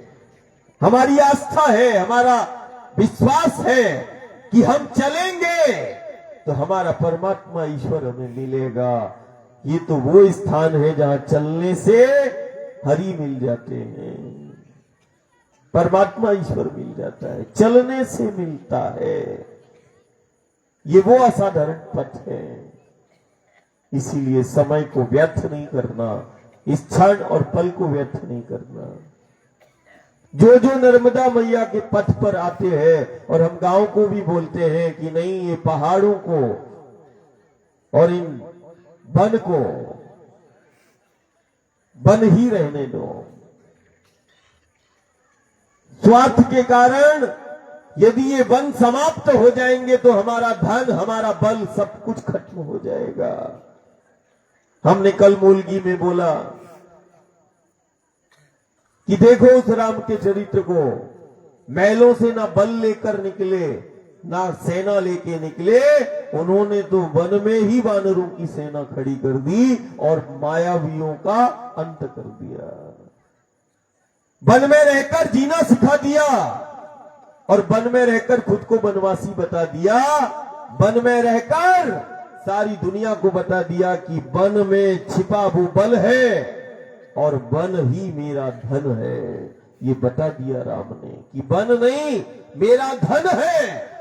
हमारी आस्था है, हमारा विश्वास है कि हम चलेंगे तो हमारा परमात्मा ईश्वर हमें मिलेगा। ये तो वो स्थान है जहां चलने से हरि मिल जाते हैं, परमात्मा ईश्वर मिल जाता है, चलने से मिलता है। ये वो असाधारण पथ है। इसीलिए समय को व्यर्थ नहीं करना, इस क्षण और पल को व्यर्थ नहीं करना। जो जो नर्मदा मैया के पथ पर आते हैं, और हम गांव को भी बोलते हैं कि नहीं, ये पहाड़ों को और इन वन को वन ही रहने दो। स्वार्थ के कारण यदि ये वन समाप्त हो जाएंगे तो हमारा धन, हमारा बल, सब कुछ खत्म हो जाएगा। हमने कल मूलगी में बोला कि देखो उस राम के चरित्र को, महलों से ना बल लेकर निकले, ना सेना लेके निकले, उन्होंने तो वन में ही वानरों की सेना खड़ी कर दी और मायावियों का अंत कर दिया। वन में रहकर जीना सिखा दिया और वन में रहकर खुद को वनवासी बता दिया। वन में रहकर सारी दुनिया को बता दिया कि वन में छिपा वो बल है और वन ही मेरा धन है। ये बता दिया राम ने कि वन नहीं, मेरा धन है।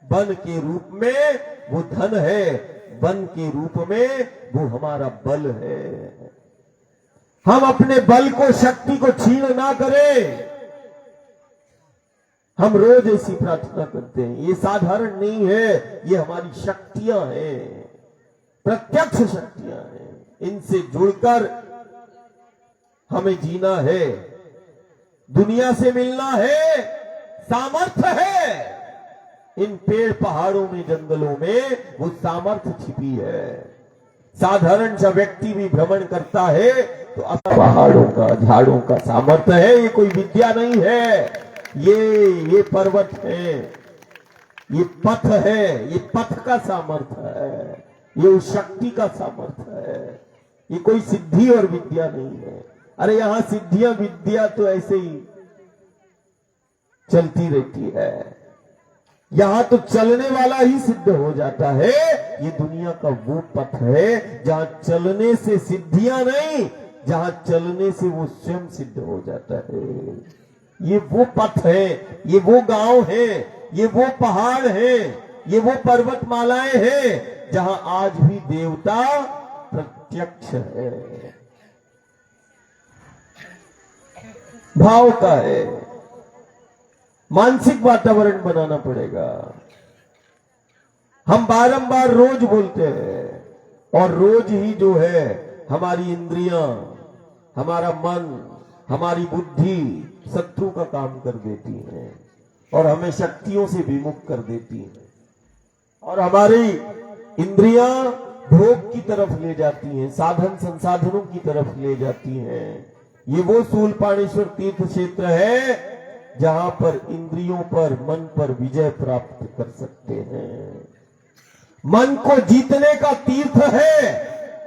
वन के रूप में वो धन है, वन के रूप में वो हमारा बल है। हम अपने बल को, शक्ति को छीन ना करें। हम रोज ऐसी प्रार्थना करते हैं, ये साधारण नहीं है, ये हमारी शक्तियां हैं, प्रत्यक्ष शक्तियां हैं। इनसे जुड़कर हमें जीना है, दुनिया से मिलना है, सामर्थ्य है। इन पेड़ पहाड़ों में, जंगलों में वो सामर्थ्य छिपी है। साधारण सा व्यक्ति भी भ्रमण करता है तो पहाड़ों का, झाड़ों का सामर्थ्य है। ये कोई विद्या नहीं है, ये पर्वत है, ये पथ है, ये पथ का सामर्थ्य है, ये उस शक्ति का सामर्थ्य है। ये कोई सिद्धि और विद्या नहीं है। अरे यहां सिद्धियां विद्या तो ऐसे ही चलती रहती है, यहां तो चलने वाला ही सिद्ध हो जाता है। ये दुनिया का वो पथ है जहां चलने से सिद्धियां नहीं, जहां चलने से वो स्वयं सिद्ध हो जाता है। ये वो पथ है, ये वो गांव है, ये वो पहाड़ है, ये वो पर्वतमालाएं हैं जहां आज भी देवता प्रत्यक्ष है, भाव का है। मानसिक वातावरण बनाना पड़ेगा। हम बारंबार रोज बोलते हैं और रोज ही जो है हमारी इंद्रियां, हमारा मन, हमारी बुद्धि शत्रु का काम कर देती है और हमें शक्तियों से विमुख कर देती है और हमारी इंद्रियां भोग की तरफ ले जाती हैं, साधन संसाधनों की तरफ ले जाती हैं। ये वो शूलपाणेश्वर तीर्थ क्षेत्र है जहां पर इंद्रियों पर, मन पर विजय प्राप्त कर सकते हैं। मन को जीतने का तीर्थ है,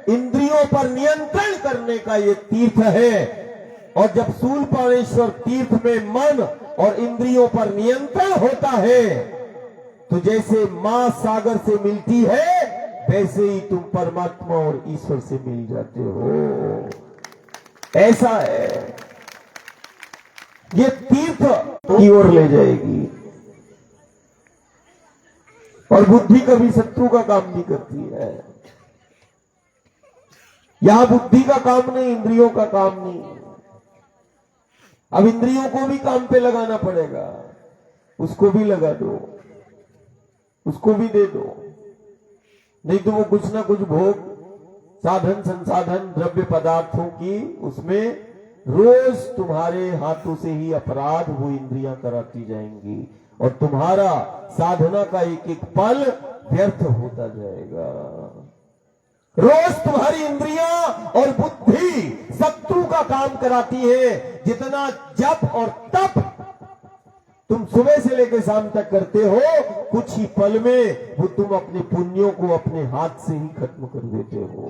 इंद्रियों पर नियंत्रण करने का ये तीर्थ है। और जब शूलपाणेश्वर तीर्थ में मन और इंद्रियों पर नियंत्रण होता है तो जैसे मां सागर से मिलती है वैसे ही तुम परमात्मा और ईश्वर से मिल जाते हो। ऐसा है, ये तीर्थ की ओर ले जाएगी। और बुद्धि कभी शत्रु का काम नहीं करती है। यहां बुद्धि का काम नहीं, इंद्रियों का काम नहीं। अब इंद्रियों को भी काम पे लगाना पड़ेगा, उसको भी लगा दो, उसको भी दे दो, नहीं तो वो कुछ ना कुछ भोग साधन संसाधन द्रव्य पदार्थों की उसमें रोज तुम्हारे हाथों से ही अपराध वो इंद्रियां कराती जाएंगी और तुम्हारा साधना का एक एक पल व्यर्थ होता जाएगा। रोज तुम्हारी इंद्रियां और बुद्धि शत्रु का काम कराती है। जितना जप और तप तुम सुबह से लेकर शाम तक करते हो, कुछ ही पल में वो तुम अपने पुण्यों को अपने हाथ से ही खत्म कर देते हो।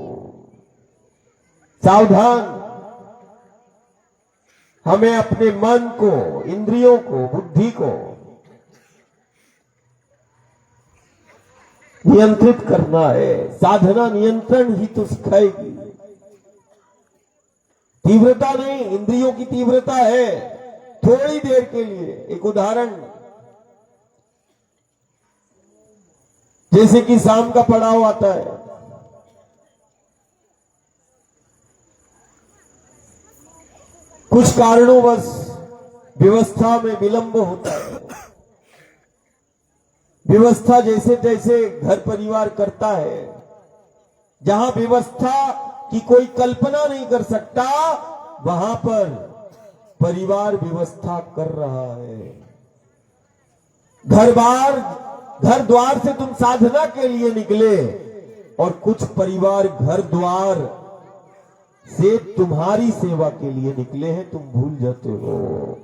सावधान, हमें अपने मन को, इंद्रियों को, बुद्धि को नियंत्रित करना है। साधना नियंत्रण ही तो सिखाएगी, तीव्रता नहीं। इंद्रियों की तीव्रता है थोड़ी देर के लिए। एक उदाहरण, जैसे कि शाम का पड़ाव आता है, कुछ कारणोंवश व्यवस्था में विलंब होता है। व्यवस्था जैसे तैसे घर परिवार करता है, जहां व्यवस्था की कोई कल्पना नहीं कर सकता, वहां पर परिवार व्यवस्था कर रहा है। घर द्वार से तुम साधना के लिए निकले और कुछ परिवार घर द्वार से तुम्हारी सेवा के लिए निकले हैं, तुम भूल जाते हो।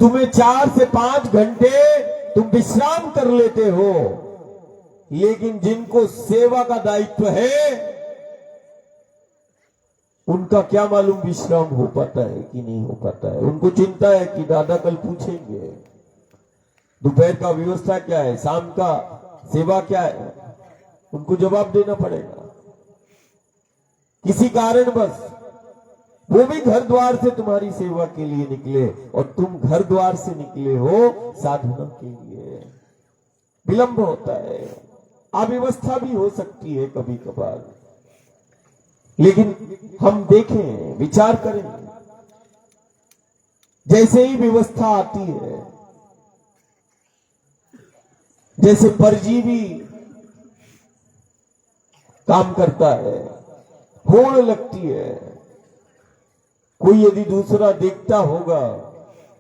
तुम्हें 4 से 5 घंटे तुम विश्राम कर लेते हो, लेकिन जिनको सेवा का दायित्व है उनका क्या मालूम विश्राम हो पाता है कि नहीं हो पाता है। उनको चिंता है कि दादा कल पूछेंगे दोपहर का व्यवस्था क्या है, शाम का सेवा क्या है, उनको जवाब देना पड़ेगा। किसी कारण बस वो भी घर द्वार से तुम्हारी सेवा के लिए निकले और तुम घर द्वार से निकले हो साधना के लिए। विलंब होता है, अव्यवस्था भी हो सकती है कभी कभार, लेकिन हम देखें, विचार करें, जैसे ही व्यवस्था आती है, जैसे परजीवी काम करता है, होड़ लगती है, कोई यदि दूसरा देखता होगा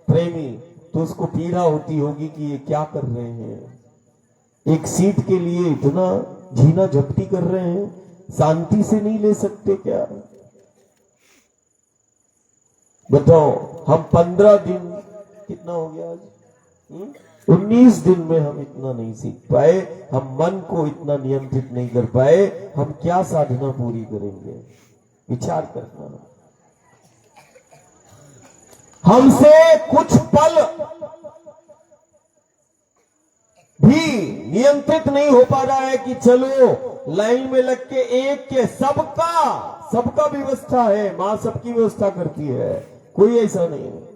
प्रेमी तो उसको पीड़ा होती होगी कि ये क्या कर रहे हैं, एक सीट के लिए इतना झीना झपटी कर रहे हैं, शांति से नहीं ले सकते क्या? बताओ, हम 15 दिन, कितना हो गया आज, 19 दिन में हम इतना नहीं सीख पाए, हम मन को इतना नियंत्रित नहीं कर पाए, हम क्या साधना पूरी करेंगे? विचार करना। हमसे कुछ पल भी नियंत्रित नहीं हो पा रहा है कि चलो लाइन में लग के एक के सबका व्यवस्था है, मां सबकी व्यवस्था करती है, कोई ऐसा नहीं है।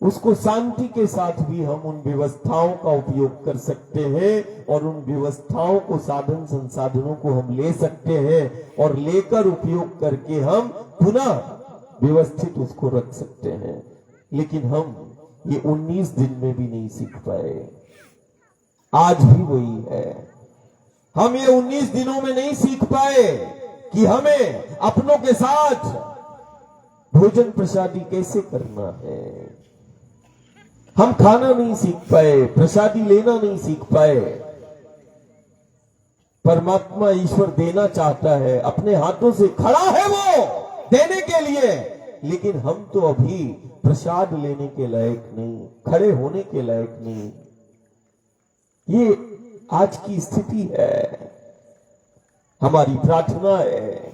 उसको शांति के साथ भी हम उन व्यवस्थाओं का उपयोग कर सकते हैं और उन व्यवस्थाओं को, साधन संसाधनों को हम ले सकते हैं और लेकर उपयोग करके हम पुनः व्यवस्थित उसको रख सकते हैं। लेकिन हम ये 19 दिन में भी नहीं सीख पाए। आज भी वही है, हम ये 19 दिनों में नहीं सीख पाए कि हमें अपनों के साथ भोजन प्रसादी कैसे करना है। हम खाना नहीं सीख पाए, प्रसादी लेना नहीं सीख पाए। परमात्मा ईश्वर देना चाहता है, अपने हाथों से खड़ा है वो देने के लिए, लेकिन हम तो अभी प्रसाद लेने के लायक नहीं, खड़े होने के लायक नहीं। ये आज की स्थिति है। हमारी प्रार्थना है,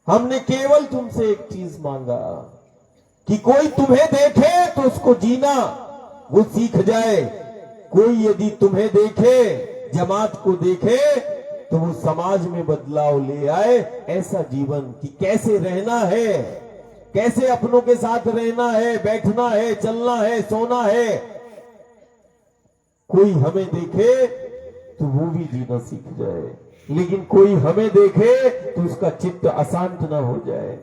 हमने केवल तुमसे एक चीज मांगा कि कोई तुम्हें देखे तो उसको जीना वो सीख जाए। कोई यदि तुम्हें देखे, जमात को देखे, तो वो समाज में बदलाव ले आए। ऐसा जीवन कि कैसे रहना है, कैसे अपनों के साथ रहना है, बैठना है, चलना है, सोना है, कोई हमें देखे तो वो भी जीना सीख जाए, लेकिन कोई हमें देखे तो उसका चित्त अशांत ना हो जाए।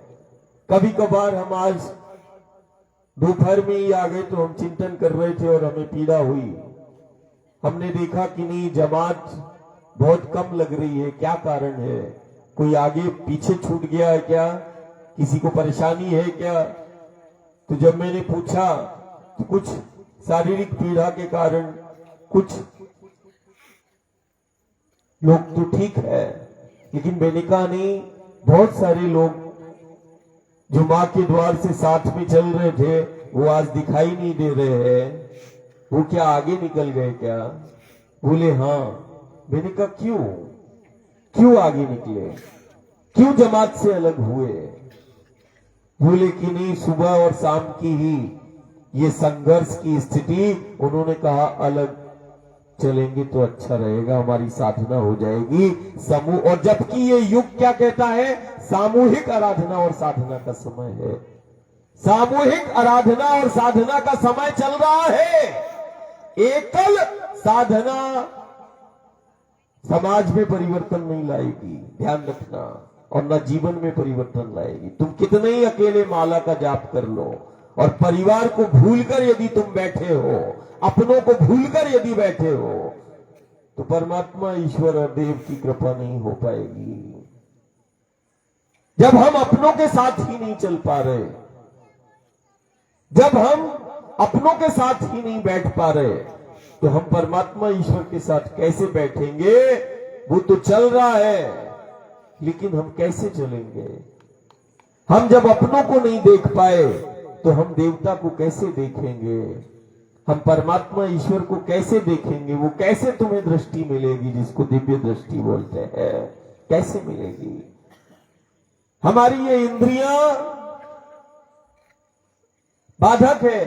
कभी कभार हम आज दोपहर में ही आ गए तो हम चिंतन कर रहे थे और हमें पीड़ा हुई। हमने देखा कि नहीं, जमात बहुत कम लग रही है, क्या कारण है? कोई आगे पीछे छूट गया है क्या? किसी को परेशानी है क्या? तो जब मैंने पूछा तो कुछ शारीरिक पीड़ा के कारण, कुछ लोग तो ठीक है, लेकिन मैंने कहा नहीं, बहुत सारे लोग जो मां के द्वार से साथ में चल रहे थे वो आज दिखाई नहीं दे रहे हैं, वो क्या आगे निकल गए क्या? बोले हाँ। मैंने कहा क्यों आगे निकले, क्यों जमात से अलग हुए? बोले कि नहीं, सुबह और शाम की ही ये संघर्ष की स्थिति, उन्होंने कहा अलग चलेंगे तो अच्छा रहेगा, हमारी साधना हो जाएगी समूह। और जबकि ये युग क्या कहता है, सामूहिक आराधना और साधना का समय है। सामूहिक आराधना और साधना का समय चल रहा है। एकल साधना समाज में परिवर्तन नहीं लाएगी, ध्यान रखना, और न जीवन में परिवर्तन लाएगी। तुम कितने ही अकेले माला का जाप कर लो, और परिवार को भूलकर यदि तुम बैठे हो, अपनों को भूलकर यदि बैठे हो, तो परमात्मा ईश्वर और देव की कृपा नहीं हो पाएगी। जब हम अपनों के साथ ही नहीं चल पा रहे, जब हम अपनों के साथ ही नहीं बैठ पा रहे, तो हम परमात्मा ईश्वर के साथ कैसे बैठेंगे? वो तो चल रहा है, लेकिन हम कैसे चलेंगे? हम जब अपनों को नहीं देख पाए तो हम देवता को कैसे देखेंगे? हम परमात्मा ईश्वर को कैसे देखेंगे? वो कैसे तुम्हें दृष्टि मिलेगी, जिसको दिव्य दृष्टि बोलते हैं, कैसे मिलेगी? हमारी ये इंद्रियां बाधक है,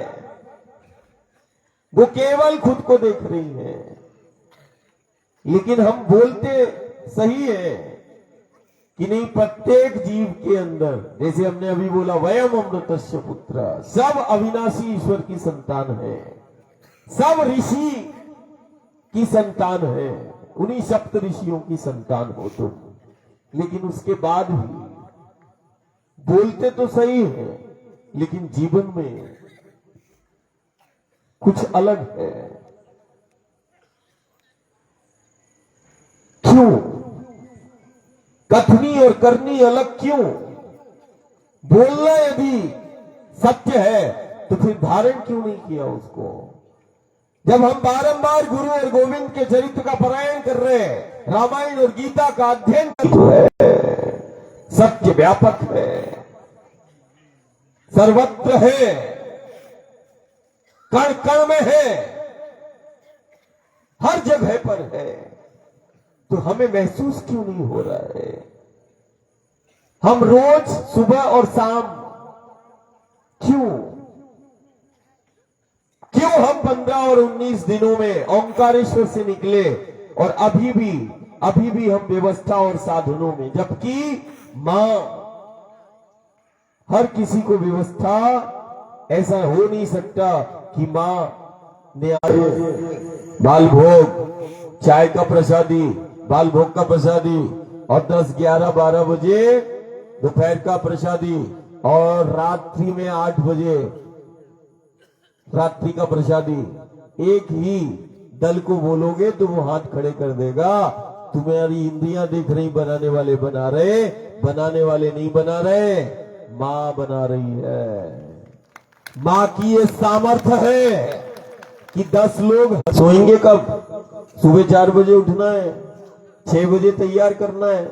वो केवल खुद को देख रही हैं। लेकिन हम बोलते सही है कि नहीं, प्रत्येक जीव के अंदर, जैसे हमने अभी बोला, वयम अमृतस्य पुत्र, सब अविनाशी ईश्वर की संतान है, सब ऋषि की संतान है, उन्हीं सप्त ऋषियों की संतान हो तुम। लेकिन उसके बाद भी बोलते तो सही है, लेकिन जीवन में कुछ अलग है। क्यों? कथनी और करनी अलग क्यों? बोलना यदि सत्य है तो फिर धारण क्यों नहीं किया उसको? जब हम बारंबार गुरु और गोविंद के चरित्र का पारायण कर रहे हैं, रामायण और गीता का अध्ययन कर रहे हैं, सत्य व्यापक है, सर्वत्र है, कण कण में है, हर जगह पर है, तो हमें महसूस क्यों नहीं हो रहा है? हम रोज सुबह और शाम क्यों हम 15 और 19 दिनों में ओंकारेश्वर से निकले और अभी भी हम व्यवस्था और साधनों में, जबकि मां हर किसी को व्यवस्था, ऐसा हो नहीं सकता कि मां ने बाल भोग, चाय का प्रसादी, बाल भोग का प्रसादी, और 10, 11, 12 बजे दोपहर का प्रसादी, और रात्रि में 8 बजे रात्रि का प्रसादी। एक ही दल को बोलोगे तो वो हाथ खड़े कर देगा। तुम्हारी इंद्रियां देख रही, बनाने वाले बना रहे, बनाने वाले नहीं बना रहे, मां बना रही है। मां की ये सामर्थ्य है कि 10 लोग सोएंगे कब? सुबह 4 बजे उठना है, 6 बजे तैयार करना है,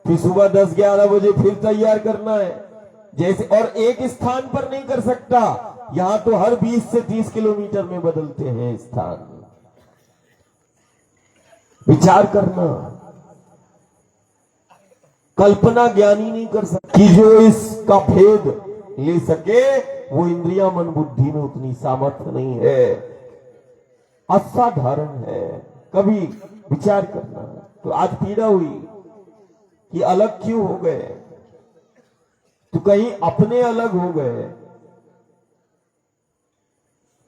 फिर सुबह 10, 11 बजे फिर तैयार करना है, जैसे, और एक स्थान पर नहीं कर सकता, यहां तो हर 20 से 30 किलोमीटर में बदलते हैं स्थान। विचार करना, कल्पना ज्ञानी नहीं कर सकती कि जो इसका भेद ले सके, वो इंद्रिया मन बुद्धि में उतनी सामर्थ्य नहीं है, असाधारण है। कभी विचार करना। तो आज पीड़ा हुई कि अलग क्यों हो गए, तो कहीं अपने अलग हो गए।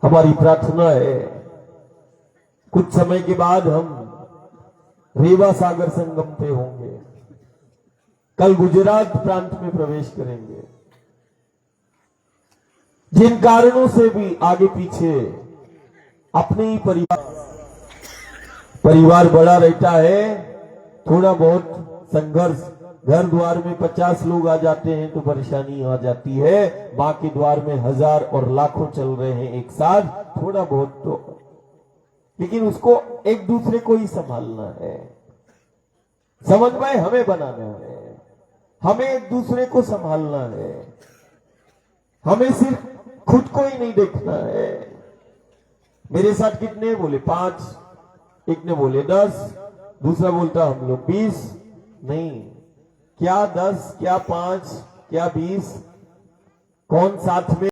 हमारी प्रार्थना है कुछ समय के बाद हम रेवा सागर संगम पे होंगे, कल गुजरात प्रांत में प्रवेश करेंगे। जिन कारणों से भी आगे पीछे अपने ही परिवार बड़ा रहता है, थोड़ा बहुत संघर्ष, घर द्वार में 50 लोग आ जाते हैं तो परेशानी आ जाती है, मां के द्वार में 1000 और लाखों चल रहे हैं एक साथ, थोड़ा बहुत तो, लेकिन उसको एक दूसरे को ही संभालना है, समन्वय हमें बनाना है, हमें एक दूसरे को संभालना है, हमें सिर्फ खुद को ही नहीं देखना है। मेरे साथ कितने बोले? 5, एक ने बोले 10, दूसरा बोलता हम लोग 20, नहीं, क्या 10, क्या 5, क्या 20, कौन साथ में